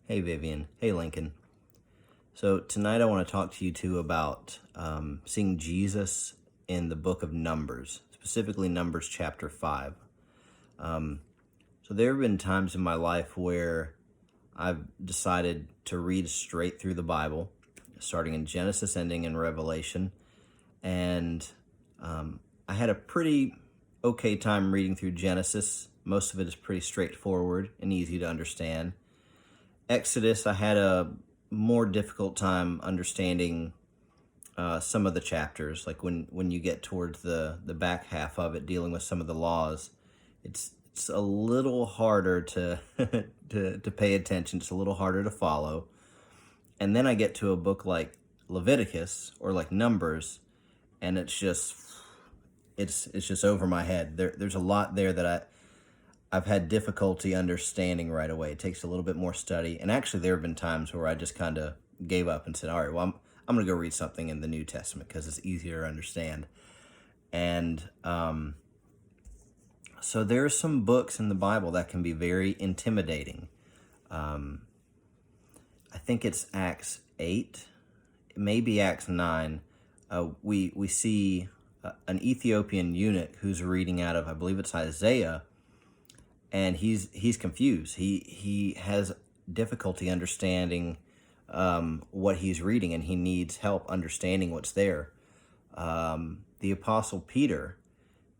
Hey Vivian. Hey Lincoln. So tonight I want to talk to you two about seeing Jesus in the book of Numbers, specifically Numbers chapter 5. So there have been times in my life where I've decided to read straight through the Bible, starting in Genesis, ending in Revelation. And I had a pretty okay time reading through Genesis. Most of it is pretty straightforward and easy to understand. Exodus, I had a more difficult time understanding some of the chapters. Like when you get towards the back half of it, dealing with some of the laws, it's a little harder to to pay attention. It's a little harder to follow. And then I get to a book like Leviticus or like Numbers, and it's just over my head. There's a lot there that I've had difficulty understanding right away. It takes a little bit more study. And actually, there have been times where I just kind of gave up and said, all right, well, I'm going to go read something in the New Testament because it's easier to understand. And so there are some books in the Bible that can be very intimidating. I think it's Acts 8, maybe Acts 9. We see an Ethiopian eunuch who's reading out of, I believe it's Isaiah, and he's confused. He has difficulty understanding what he's reading, and he needs help understanding what's there. The Apostle Peter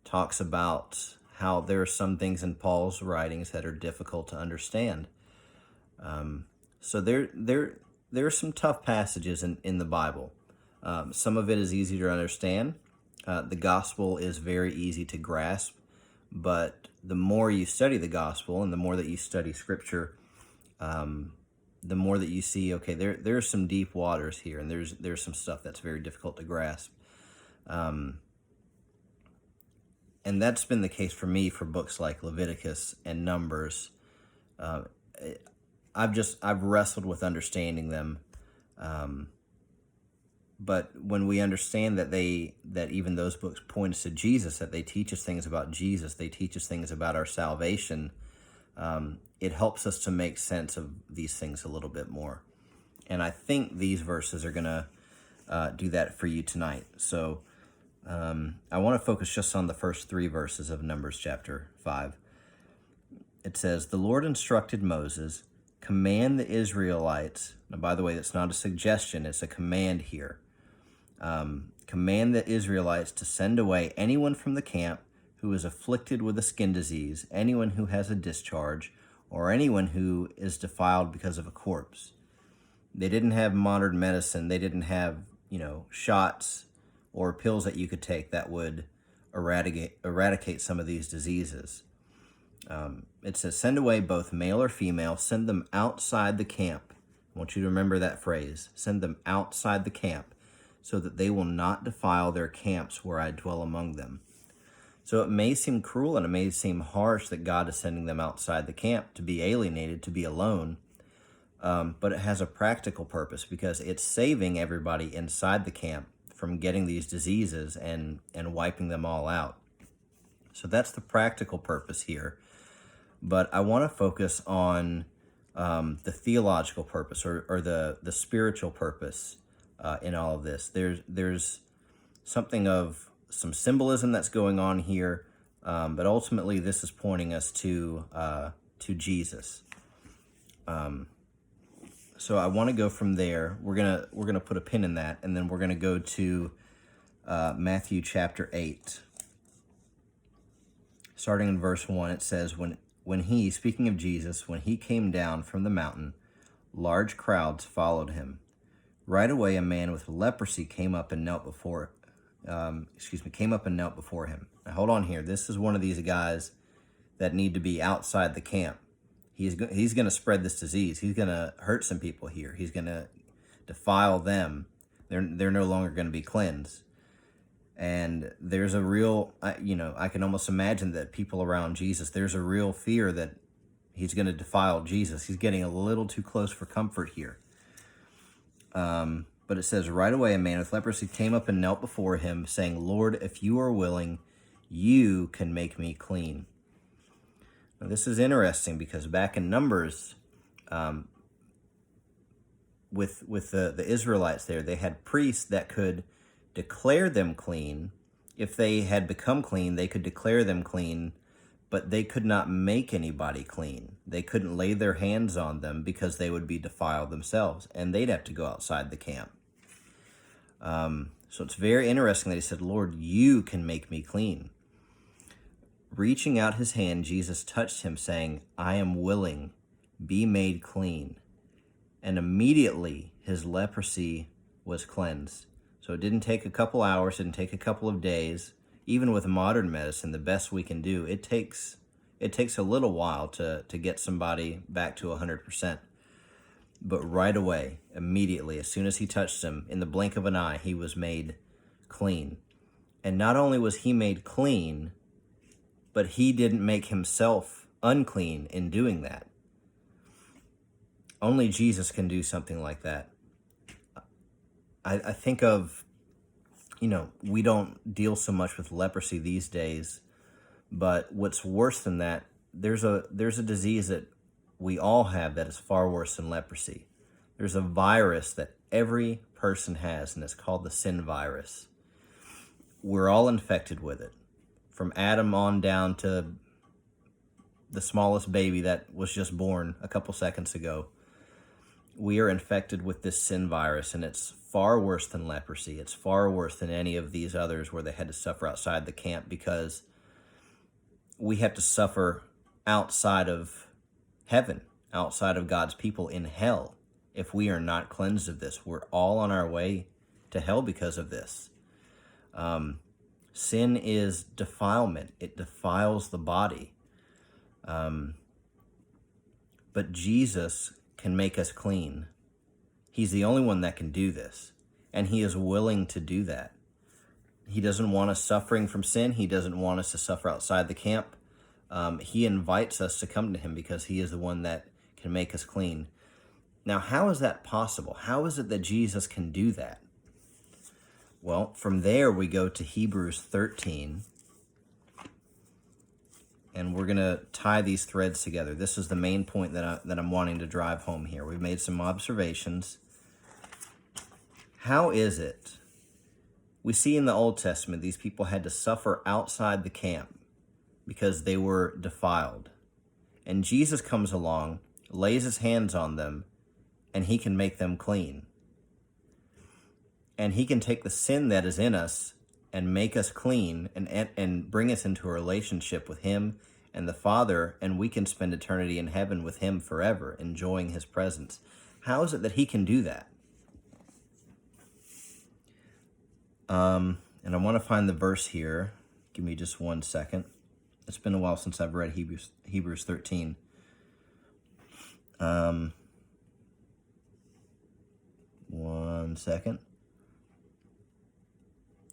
talks about how there are some things in Paul's writings that are difficult to understand. So there are some tough passages in the Bible. Some of it is easy to understand. The gospel is very easy to grasp, but the more you study the gospel and the more that you study scripture, the more that you see, okay, there's some deep waters here, and there's some stuff that's very difficult to grasp. And that's been the case for me for books like Leviticus and Numbers. I've wrestled with understanding them. But when we understand that even those books point us to Jesus, that they teach us things about Jesus, they teach us things about our salvation, it helps us to make sense of these things a little bit more. And I think these verses are going to do that for you tonight. So I want to focus just on the first 3 verses of Numbers chapter 5. It says, "The Lord instructed Moses, command the Israelites," now by the way, that's not a suggestion, it's a command here. Command the Israelites to send away anyone from the camp who is afflicted with a skin disease, anyone who has a discharge, or anyone who is defiled because of a corpse. They didn't have modern medicine. They didn't have, shots or pills that you could take that would eradicate some of these diseases. It says, send away both male or female, send them outside the camp. I want you to remember that phrase. Send them outside the camp, so that they will not defile their camps where I dwell among them. So it may seem cruel and it may seem harsh that God is sending them outside the camp to be alienated, to be alone, but it has a practical purpose because it's saving everybody inside the camp from getting these diseases and wiping them all out. So that's the practical purpose here. But I want to focus on the theological purpose or the spiritual purpose in all of this. There's something of some symbolism that's going on here, but ultimately this is pointing us to Jesus. So I want to go from there. We're gonna put a pin in that, and then we're gonna go to Matthew chapter 8. Starting in verse 1, it says, when he, speaking of Jesus, when he came down from the mountain, large crowds followed him. Right away, a man with leprosy came up and knelt before him. Now, hold on here. This is one of these guys that need to be outside the camp. He's going to spread this disease. He's going to hurt some people here. He's going to defile them. They're no longer going to be cleansed. And there's a real, I can almost imagine that people around Jesus, there's a real fear that he's going to defile Jesus. He's getting a little too close for comfort here. But it says, right away, a man with leprosy came up and knelt before him, saying, Lord, if you are willing, you can make me clean. Now, this is interesting because back in Numbers, with the Israelites there, they had priests that could declare them clean. If they had become clean, they could declare them clean, but they could not make anybody clean. They couldn't lay their hands on them because they would be defiled themselves, and they'd have to go outside the camp. So it's very interesting that he said, Lord, you can make me clean. Reaching out his hand, Jesus touched him, saying, I am willing, be made clean. And immediately his leprosy was cleansed. So it didn't take a couple hours, it didn't take a couple of days. Even with modern medicine, the best we can do, it takes a little while to get somebody back to 100%. But right away, immediately, as soon as he touched him, in the blink of an eye, he was made clean. And not only was he made clean, but he didn't make himself unclean in doing that. Only Jesus can do something like that. I think of, we don't deal so much with leprosy these days, but what's worse than that, there's a disease that we all have that is far worse than leprosy. There's a virus that every person has, and it's called the sin virus. We're all infected with it, from Adam on down to the smallest baby that was just born a couple seconds ago. We are infected with this sin virus, and it's far worse than leprosy. It's far worse than any of these others where they had to suffer outside the camp, because we have to suffer outside of heaven, outside of God's people in hell. If we are not cleansed of this, we're all on our way to hell because of this. Sin is defilement. It defiles the body. But Jesus can make us clean. He's the only one that can do this, and he is willing to do that. He doesn't want us suffering from sin. He doesn't want us to suffer outside the camp. He invites us to come to him because he is the one that can make us clean. Now, how is that possible? How is it that Jesus can do that? Well, from there we go to Hebrews 13, and we're going to tie these threads together. This is the main point that I'm wanting to drive home here. We've made some observations. How is it? We see in the Old Testament these people had to suffer outside the camp because they were defiled. And Jesus comes along, lays his hands on them, and he can make them clean. And he can take the sin that is in us and make us clean and bring us into a relationship with him and the Father, and we can spend eternity in heaven with him forever, enjoying his presence. How is it that he can do that? And I want to find the verse here. Give me just 1 second. It's been a while since I've read Hebrews 13. 1 second.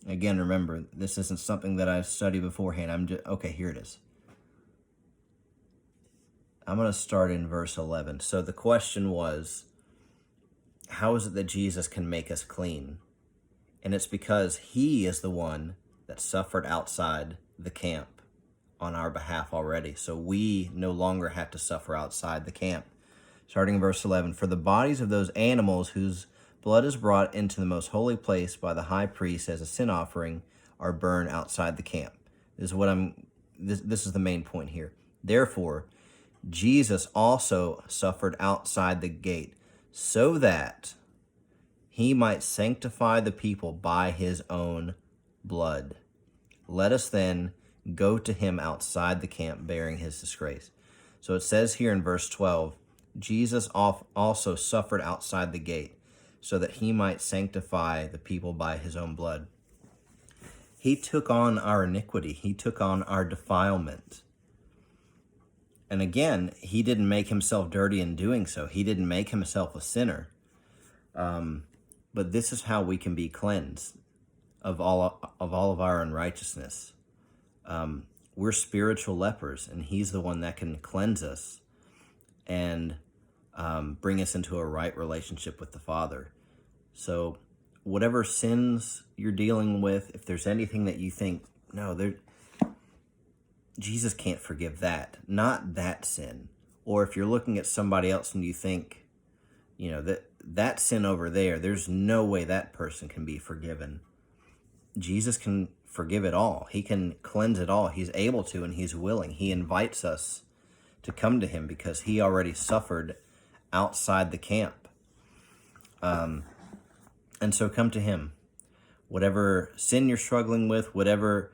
Again, remember, this isn't something that I've studied beforehand. Okay, here it is. I'm going to start in verse 11. So the question was, how is it that Jesus can make us clean? And it's because he is the one that suffered outside the camp on our behalf already. So we no longer have to suffer outside the camp. Starting in verse 11, for the bodies of those animals whose blood is brought into the most holy place by the high priest as a sin offering are burned outside the camp. This is the main point here. Therefore, Jesus also suffered outside the gate, so that he might sanctify the people by his own blood. Let us then go to him outside the camp, bearing his disgrace. So it says here in verse 12, Jesus also suffered outside the gate, so that he might sanctify the people by his own blood. He took on our iniquity. He took on our defilement. And again, he didn't make himself dirty in doing so. He didn't make himself a sinner. But this is how we can be cleansed of all of our unrighteousness. We're spiritual lepers, and he's the one that can cleanse us and bring us into a right relationship with the Father. So whatever sins you're dealing with, if there's anything that you think, no, Jesus can't forgive that, not that sin. Or if you're looking at somebody else and you think, that that sin over there, there's no way that person can be forgiven. Jesus can forgive it all. He can cleanse it all. He's able to, and he's willing. He invites us to come to him because he already suffered outside the camp. And so come to him. Whatever sin you're struggling with, whatever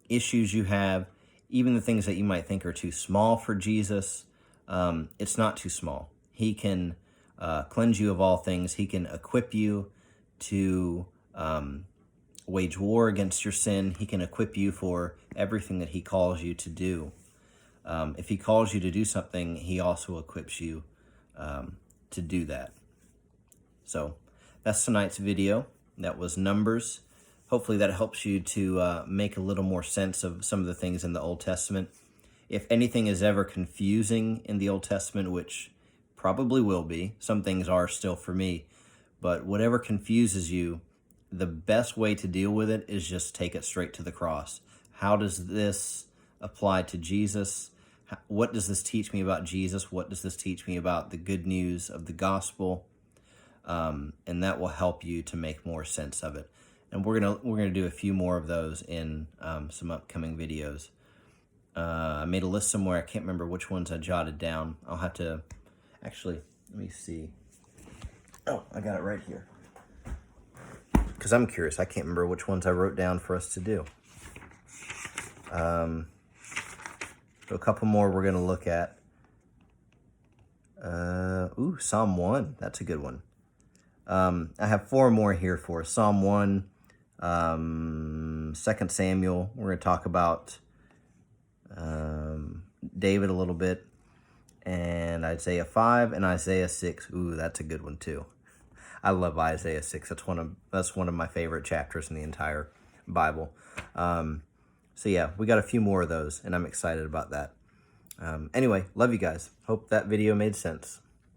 issues you have, even the things that you might think are too small for Jesus, it's not too small. He can cleanse you of all things. He can equip you to wage war against your sin. He can equip you for everything that he calls you to do. If he calls you to do something, he also equips you to do that. So that's tonight's video. That was Numbers. Hopefully that helps you to make a little more sense of some of the things in the Old Testament. If anything is ever confusing in the Old Testament, which probably will be, some things are still for me, but whatever confuses you, the best way to deal with it is just take it straight to the cross. How does this apply to Jesus? What does this teach me about Jesus? What does this teach me about the good news of the gospel? And that will help you to make more sense of it. And we're gonna do a few more of those in some upcoming videos. I made a list somewhere. I can't remember which ones I jotted down. I'll have to actually, let me see. Oh, I got it right here. Because I'm curious. I can't remember which ones I wrote down for us to do. So a couple more we're going to look at. Psalm 1. That's a good one. I have 4 more here for us. Psalm 1, 2 Samuel. We're going to talk about David a little bit. And Isaiah 5 and Isaiah 6. Ooh, that's a good one too. I love Isaiah 6. That's one of my favorite chapters in the entire Bible. So yeah, we got a few more of those, and I'm excited about that. Anyway, love you guys. Hope that video made sense.